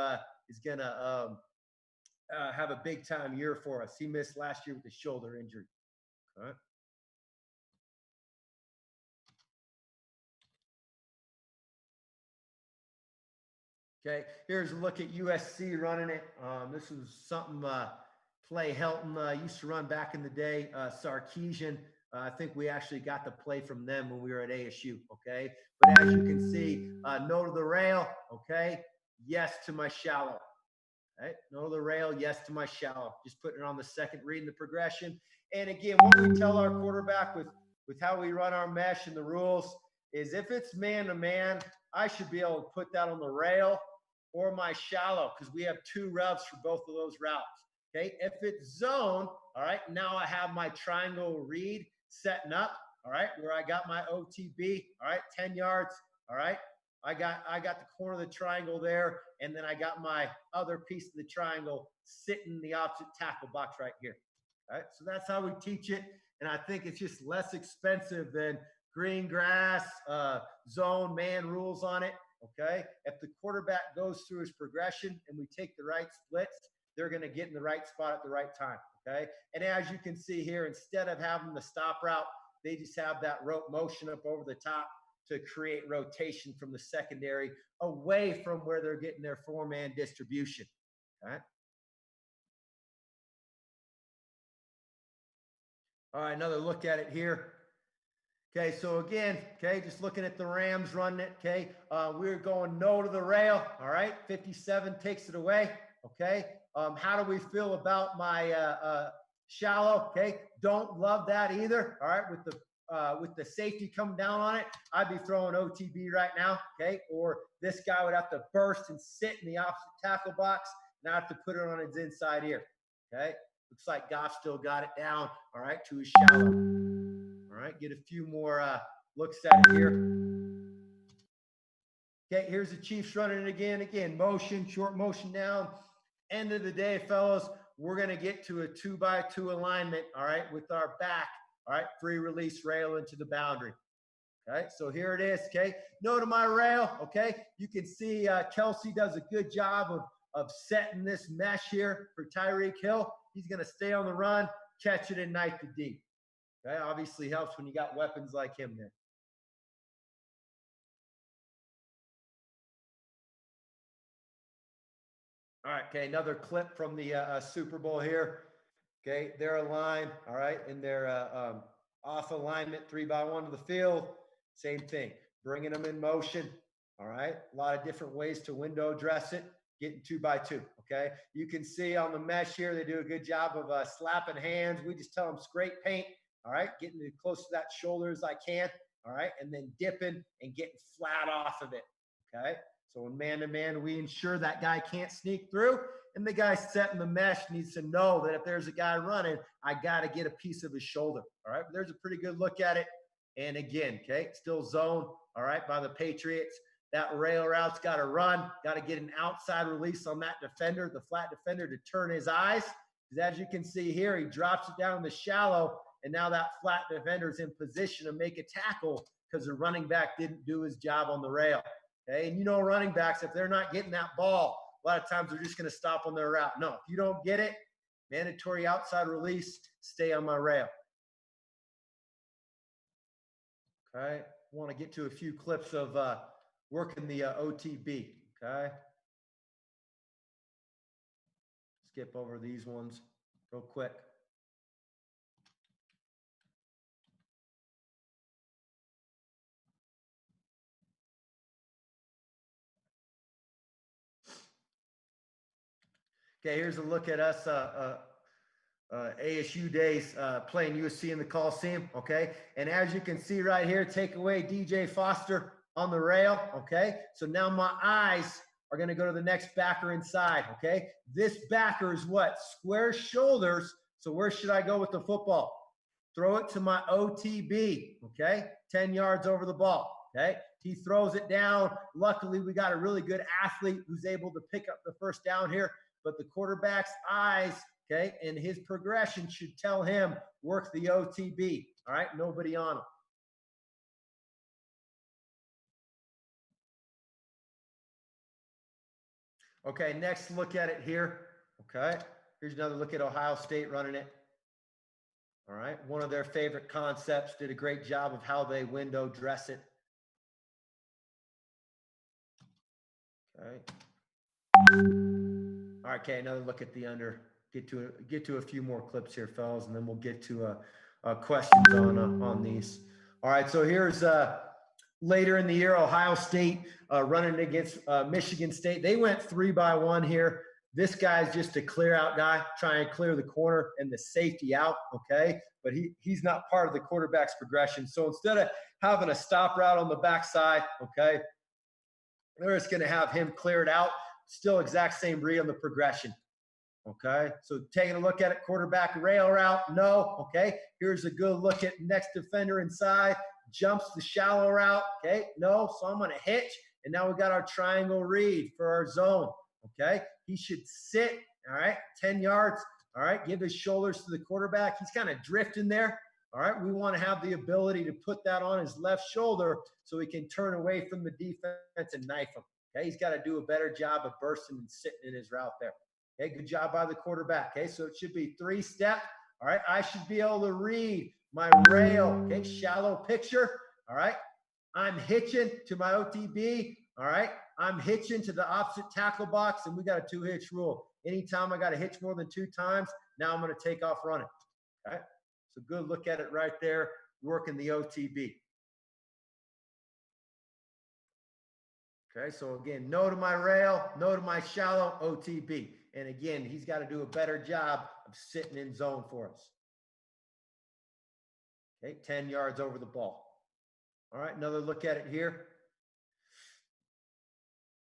is going to have a big-time year for us. He missed last year with a shoulder injury, all right? Okay, here's a look at USC running it. This is something Clay Helton used to run back in the day, Sarkeesian. I think we actually got the play from them when we were at ASU, okay? But as you can see, no to the rail, okay? Yes to my shallow, right? No to the rail, yes to my shallow. Just putting it on the 2nd, reading the progression. And again, what we tell our quarterback with how we run our mesh and the rules is if it's man-to-man, I should be able to put that on the rail or my shallow because we have 2 revs for both of those routes, okay? If it's zone, all right, now I have my triangle read setting up, all right, where I got my OTB, all right, 10 yards, all right? I got the corner of the triangle there, and then I got my other piece of the triangle sitting in the opposite tackle box right here, all right? So that's how we teach it, and I think it's just less expensive than green grass, zone, man rules on it, okay? If the quarterback goes through his progression and we take the right splits, they're going to get in the right spot at the right time, okay? And as you can see here, instead of having the stop route, they just have that rope motion up over the top to create rotation from the secondary away from where they're getting their 4-man distribution, okay? All right, another look at it here. Okay, so again, okay, just looking at the Rams running it, okay, we're going no to the rail, all right, 57 takes it away, okay. How do we feel about my shallow, okay, don't love that either, all right, with the with the safety coming down on it, I'd be throwing OTB right now, okay? Or this guy would have to burst and sit in the opposite tackle box, and I have to put it on his inside ear, okay? Looks like Goff still got it down, all right, to his shallow. All right, get a few more looks at it here. Okay, here's the Chiefs running it again. Again, motion, short motion down. End of the day, fellas, we're going to get to a 2-by-2 alignment, all right, with our back, all right, free release rail into the boundary. Okay, so here it is, okay? No to my rail, okay? You can see Kelsey does a good job of setting this mesh here for Tyreek Hill. He's going to stay on the run, catch it, and knife the deep. Okay, obviously helps when you got weapons like him there. All right, okay, another clip from the Super Bowl here. Okay, they're aligned, all right, and they're off alignment, 3-by-1 to the field. Same thing, bringing them in motion, all right? A lot of different ways to window dress it, getting 2-by-2, okay? You can see on the mesh here, they do a good job of slapping hands. We just tell them scrape paint, all right? Getting as close to that shoulder as I can, all right? And then dipping and getting flat off of it, okay? So in man-to-man, we ensure that guy can't sneak through, and the guy setting the mesh needs to know that if there's a guy running, I got to get a piece of his shoulder, all right? But there's a pretty good look at it. And again, okay, still zone, all right, by the Patriots. That rail route's got to run, got to get an outside release on that defender, the flat defender, to turn his eyes. Because as you can see here, he drops it down in the shallow, and now that flat defender's in position to make a tackle because the running back didn't do his job on the rail. Okay, and you know running backs, if they're not getting that ball, a lot of times they're just going to stop on their route. No, if you don't get it, mandatory outside release, stay on my rail. Okay, want to get to a few clips of working the OTB. Okay, skip over these ones real quick. Okay, here's a look at us ASU days playing USC in the Coliseum, okay? And as you can see right here, take away DJ Foster on the rail, okay? So now my eyes are going to go to the next backer inside, okay? This backer is what? Square shoulders. So where should I go with the football? Throw it to my OTB, okay? 10 yards over the ball, okay? He throws it down. Luckily, we got a really good athlete who's able to pick up the first down here. But the quarterback's eyes, okay, and his progression should tell him work the OTB, all right? Nobody on him. Okay, next look at it here, okay? Here's another look at Ohio State running it. All right, one of their favorite concepts, did a great job of how they window dress it. Okay. All right, okay, another look at the under. Get to a few more clips here, fellas, and then we'll get to questions on these. All right, so here's later in the year, Ohio State running against Michigan State. They went 3-by-1 here. This guy's just a clear out guy, trying to clear the corner and the safety out, okay? But he's not part of the quarterback's progression. So instead of having a stop route on the backside, okay, they're just going to have him cleared out. Still exact same read on the progression. Okay, so taking a look at it, quarterback rail route, no. Okay, here's a good look at next defender inside, jumps the shallow route. Okay, no, so I'm going to hitch, and now we got our triangle read for our zone. Okay, he should sit, all right, 10 yards, all right, give his shoulders to the quarterback. He's kind of drifting there. All right, we want to have the ability to put that on his left shoulder so he can turn away from the defense and knife him. Okay, he's got to do a better job of bursting and sitting in his route there. Okay, good job by the quarterback. Okay, so it should be 3-step. All right, I should be able to read my rail. Okay, shallow picture. All right, I'm hitching to my OTB. All right, I'm hitching to the opposite tackle box, and we got a 2-hitch rule. Anytime I got to hitch more than 2 times, now I'm going to take off running. Okay, so good look at it right there, working the OTB. Okay, so again, no to my rail, no to my shallow, OTB. And again, he's got to do a better job of sitting in zone for us. Okay, 10 yards over the ball. All right, another look at it here.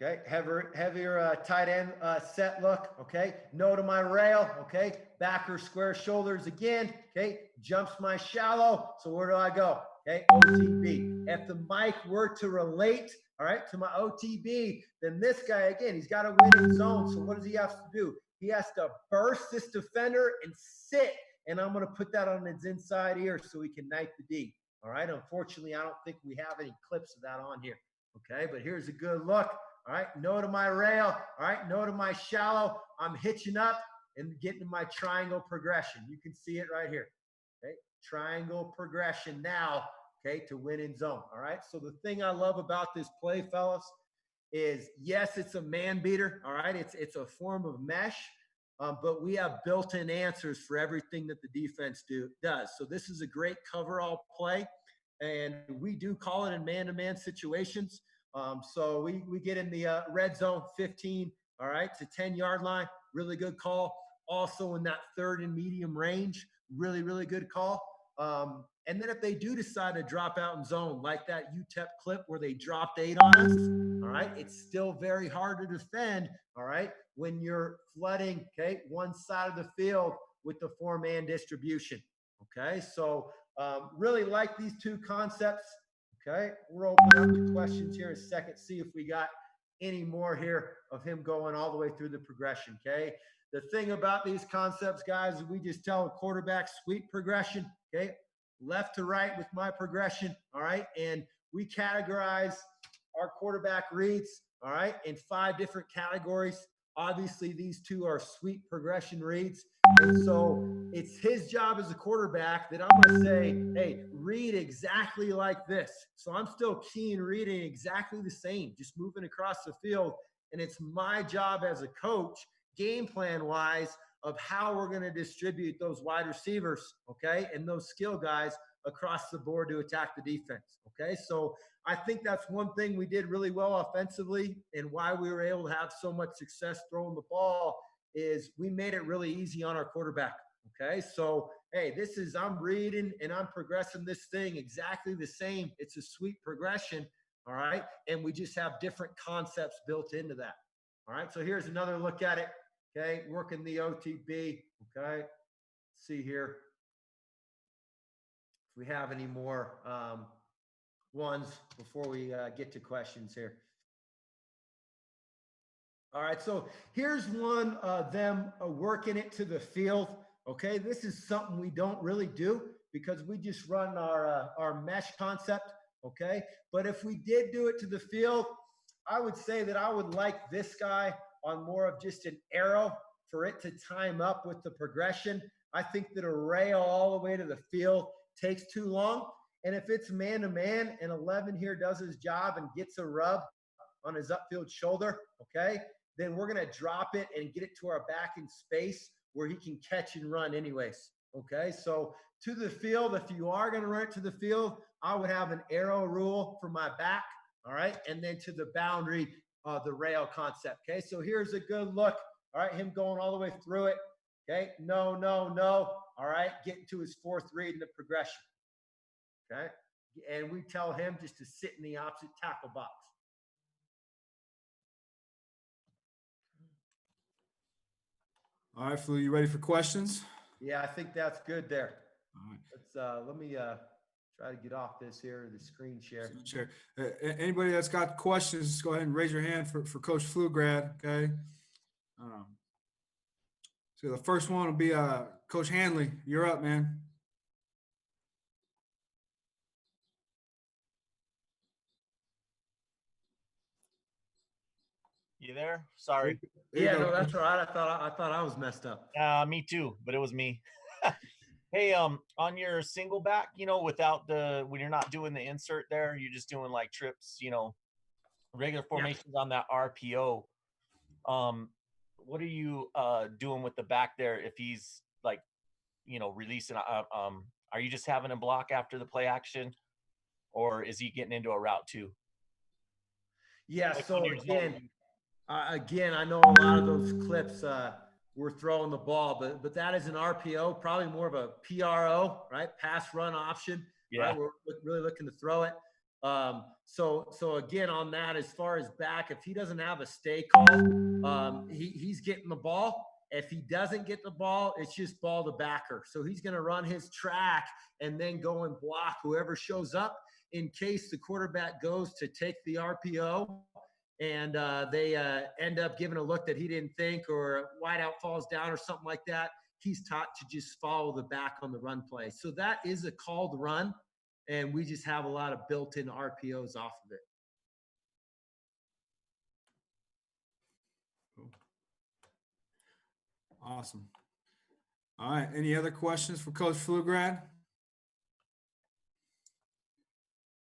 Okay, heavier tight end set look. Okay, no to my rail. Okay, backer square shoulders again. Okay, jumps my shallow. So where do I go? Okay, OTB. If the mic were to relate, all right, to my OTB, then this guy again, he's got to win in zone. So what does he have to do? He has to burst this defender and sit. And I'm going to put that on his inside ear so he can knife the D. All right. Unfortunately, I don't think we have any clips of that on here. Okay, but here's a good look. All right, no to my rail. All right, no to my shallow. I'm hitching up and getting to my triangle progression. You can see it right here. Okay, triangle progression now, okay, to win in zone. All right, so the thing I love about this play, fellas, is yes, it's a man beater. All right, it's a form of mesh, but we have built-in answers for everything that the defense does. So this is a great cover-all play, and we do call it in man-to-man situations. So we get in the red zone 15, all right, to 10-yard line. Really good call. Also in that third and medium range, really, really good call. And then if they do decide to drop out in zone, like that UTEP clip where they dropped 8 on us, all right, it's still very hard to defend, all right, when you're flooding, okay, one side of the field with the 4-man distribution, okay? So really like these two concepts. Okay, we're opening up to questions here in a second. See if we got any more here of him going all the way through the progression. Okay, the thing about these concepts, guys, is we just tell a quarterback sweep progression. Okay, left to right with my progression. All right, and we categorize our quarterback reads. All right, in 5 different categories. Obviously, these 2 are sweep progression reads. And so it's his job as a quarterback that I'm going to say, hey, read exactly like this. So I'm still keen reading exactly the same, just moving across the field. And it's my job as a coach, game plan wise, of how we're going to distribute those wide receivers, okay, and those skill guys across the board to attack the defense, okay? So I think that's one thing we did really well offensively, and why we were able to have so much success throwing the ball is we made it really easy on our quarterback. Okay, so hey, I'm reading and I'm progressing this thing exactly the same. It's a sweet progression, all right, and we just have different concepts built into that. All right, so here's another look at it. Okay, working the OTB. Okay, let's see here if we have any more ones before we get to questions here. All right, so here's one of them working it to the field. Okay, this is something we don't really do because we just run our mesh concept. Okay, but if we did do it to the field, I would say that I would like this guy on more of just an arrow for it to time up with the progression. I think that a rail all the way to the field takes too long. And if it's man to man and 11 here does his job and gets a rub on his upfield shoulder, okay, then we're going to drop it and get it to our back in space where he can catch and run anyways. Okay, so to the field, if you are going to run it to the field, I would have an arrow rule for my back, all right, and then to the boundary, the rail concept. Okay, so here's a good look. All right, him going all the way through it. Okay, no, no, no. All right, getting to his 4th read in the progression. Okay, and we tell him just to sit in the opposite tackle box. All right, Flu, you ready for questions? Yeah, I think that's good there. All right. Let me try to get off this here, the screen share. Sure. Anybody that's got questions, go ahead and raise your hand for Coach Flugrad, okay? So the first one will be Coach Hanley. You're up, man. You there? Sorry. Yeah, no, that's all right. I thought I was messed up. Me too, but it was me. Hey, on your single back, without when you're not doing the insert there, you're just doing like trips, regular formations on that RPO. What are you doing with the back there if he's like, releasing? Are you just having him block after the play action, or is he getting into a route too? Yeah. Like so again, I know a lot of those clips we're throwing the ball. But that is an RPO, probably more of a PRO, right? Pass run option. Yeah. Right? We're really looking to throw it. So again, on that, as far as back, if he doesn't have a stay call, he's getting the ball. If he doesn't get the ball, it's just ball to backer. So he's going to run his track and then go and block whoever shows up in case the quarterback goes to take the RPO and they end up giving a look that he didn't think, or wideout falls down or something like that. He's taught to just follow the back on the run play. So that is a called run, and we just have a lot of built-in RPOs off of it. Awesome. All right. Any other questions for Coach Pflugrad?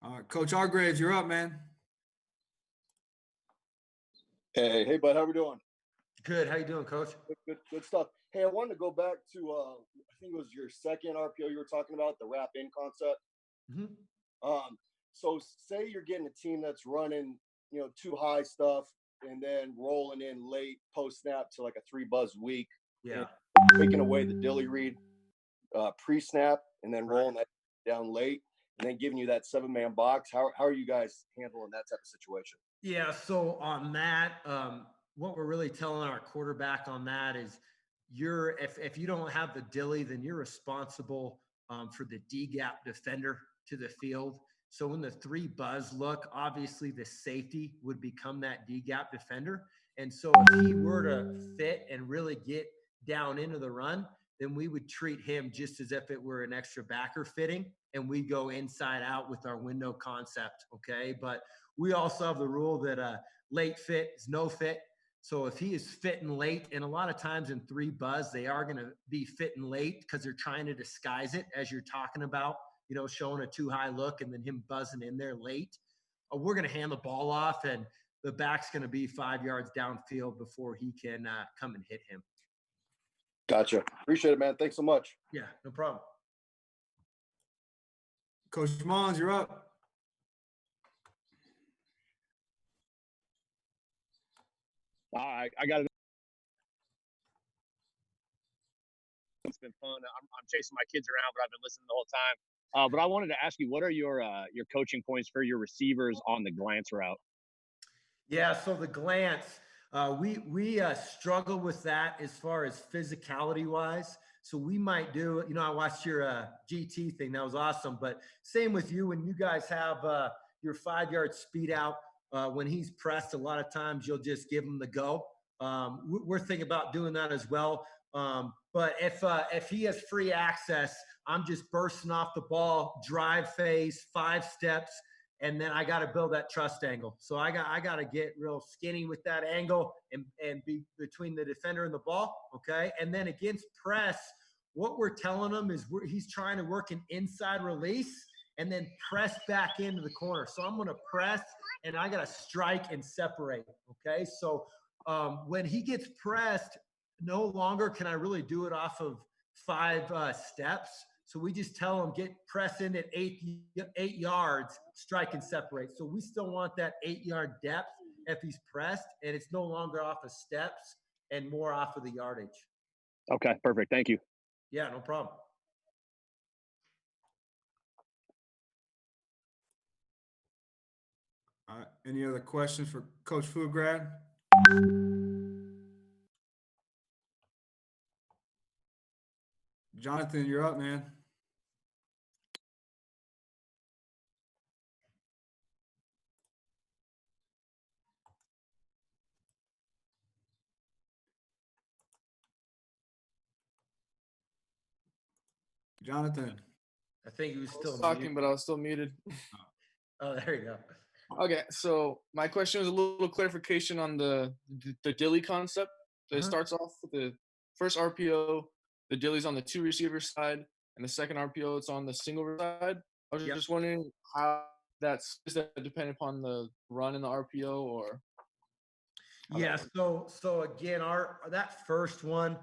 All right, Coach Hargraves, you're up, man. Hey, bud, how we doing? Good. How you doing, Coach? Good stuff. Hey, I wanted to go back to I think it was your second RPO you were talking about, the wrap in concept. Mm-hmm. So say you're getting a team that's running, too high stuff and then rolling in late post snap to like a 3 buzz week. Yeah. Taking away the dilly read pre snap and then rolling that down late and then giving you that 7-man box. How are you guys handling that type of situation? Yeah. So on that, what we're really telling our quarterback on that is if you don't have the dilly, then you're responsible for the D gap defender to the field. So when the 3 buzz look, obviously the safety would become that D gap defender. And so if he were to fit and really get down into the run, then we would treat him just as if it were an extra backer fitting, and we go inside out with our window concept. Okay. But we also have the rule that late fit is no fit. So if he is fitting late, and a lot of times in 3 buzz, they are going to be fitting late because they're trying to disguise it, as you're talking about, showing a too high look and then him buzzing in there late. We're going to hand the ball off, and the back's going to be 5 yards downfield before he can come and hit him. Gotcha. Appreciate it, man. Thanks so much. Yeah, no problem. Coach Mullins, you're up. I got it. It's been fun. I'm chasing my kids around, but I've been listening the whole time. But I wanted to ask you, what are your coaching points for your receivers on the glance route? Yeah, so the glance, we struggle with that as far as physicality wise. So we might do, I watched your GT thing. That was awesome. But same with you, when you guys have your 5-yard speed out, when he's pressed, a lot of times you'll just give him the go. We're thinking about doing that as well. But if he has free access, I'm just bursting off the ball, drive phase, 5 steps, and then I got to build that trust angle. So I got to get real skinny with that angle and be between the defender and the ball, okay? And then against press, what we're telling him is he's trying to work an inside release and then press back into the corner. So I'm going to press, and I got to strike and separate, okay? So when he gets pressed, no longer can I really do it off of 5 steps. So we just tell him, get press in at 8 yards, strike and separate. So we still want that 8-yard depth if he's pressed, and it's no longer off of steps and more off of the yardage. Okay, perfect. Thank you. Yeah, no problem. All right. Any other questions for Coach Pflugrad? Jonathan, you're up, man. Jonathan. I think he was still talking, muted. but I was still muted. Oh, there you go. Okay, so my question was a little clarification on the dilly concept. So It starts off with the first RPO, the dilly's on the 2 receiver side, and the second RPO, it's on the single side. I was just wondering how is that dependent upon the run in the RPO or? Yeah. So again, that first one,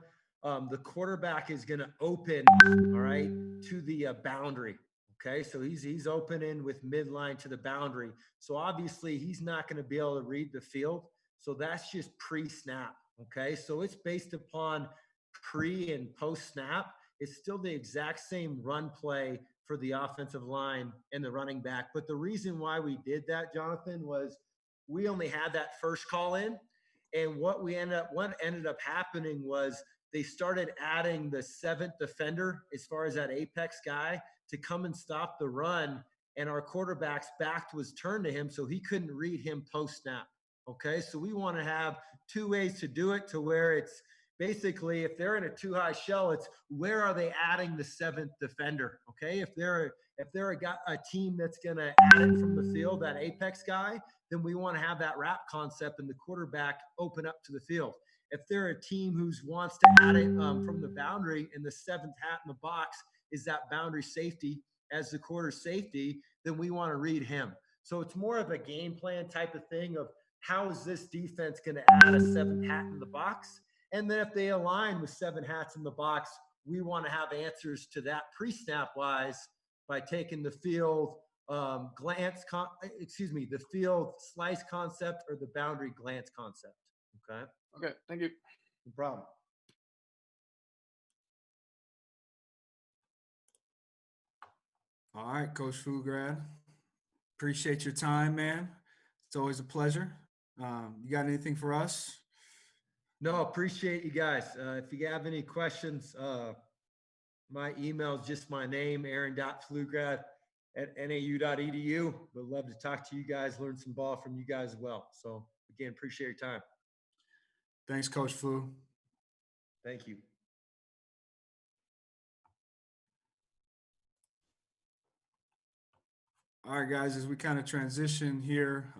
the quarterback is going to open, all right, to the boundary. Okay, so he's opening with midline to the boundary. So obviously he's not going to be able to read the field. So that's just pre-snap. Okay, so it's based upon pre and post snap. It's still the exact same run play for the offensive line and the running back. But the reason why we did that, Jonathan, was we only had that first call in. And what ended up happening was they started adding the seventh defender as far as that apex guy to come and stop the run. And our quarterback's back was turned to him, so he couldn't read him post snap. Okay, so we want to have two ways to do it, to where it's basically, if they're in a too high shell, it's where are they adding the seventh defender? Okay, if they're a team that's going to add it from the field, that apex guy, then we want to have that wrap concept and the quarterback open up to the field. If they're a team who wants to add it from the boundary, and the seventh hat in the box is that boundary safety as the quarter safety, then we want to read him. So it's more of a game plan type of thing of how is this defense going to add a seventh hat in the box? And then if they align with seven hats in the box, we want to have answers to that pre-snap wise by taking the field the field slice concept or the boundary glance concept. Okay. Okay, thank you. No problem. All right, Coach Fugrad. Appreciate your time, man. It's always a pleasure. You got anything for us? No, appreciate you guys. If you have any questions, my email is just my name, aaron.flugrad@nau.edu. Would love to talk to you guys, learn some ball from you guys as well. So again, appreciate your time. Thanks, Coach Flu. Thank you. All right, guys, as we kind of transition here,